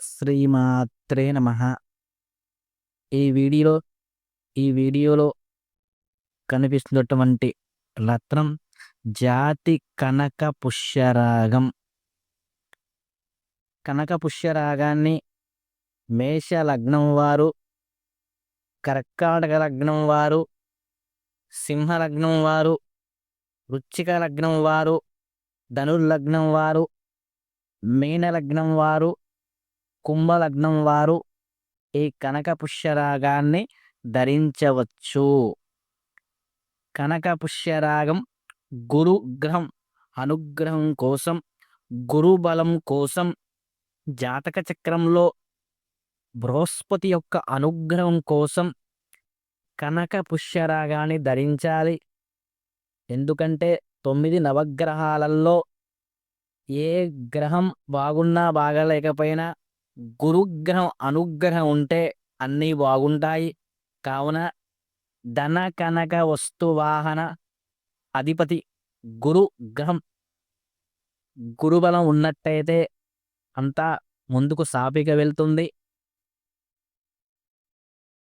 శ్రీమాత్రే నమః. ఈ వీడియోలో ఈ వీడియోలో కనిపిస్తున్నటువంటి రత్నం జాతి కనక పుష్యరాగం. కనక పుష్యరాగాన్ని మేష లగ్నం వారు, కర్కాటక లగ్నం వారు, సింహ లగ్నం వారు, వృశ్చిక లగ్నం వారు, ధనుర్లగ్నం వారు, మీన లగ్నం వారు, కుంభ లగ్నం వారు ఈ కనక పుష్యరాగాన్ని ధరించవచ్చు. కనక పుష్యరాగం గురు గ్రహం అనుగ్రహం కోసం, గురు బలం కోసం, జాతక చక్రంలో బృహస్పతి యొక్క అనుగ్రహం కోసం కనక పుష్యరాగాన్ని ధరించాలి. ఎందుకంటే 9 నవగ్రహాలలో ఏ గ్రహం బాగున్నా బాగలేకపోయినా గురుగ్రహం అనుగ్రహం ఉంటే అన్నీ బాగుంటాయి. కావున ధన కనక వస్తువాహన అధిపతి గురు గ్రహం గురుబలం ఉన్నట్టయితే అంతా ముందుకు సాఫీగా వెళ్తుంది.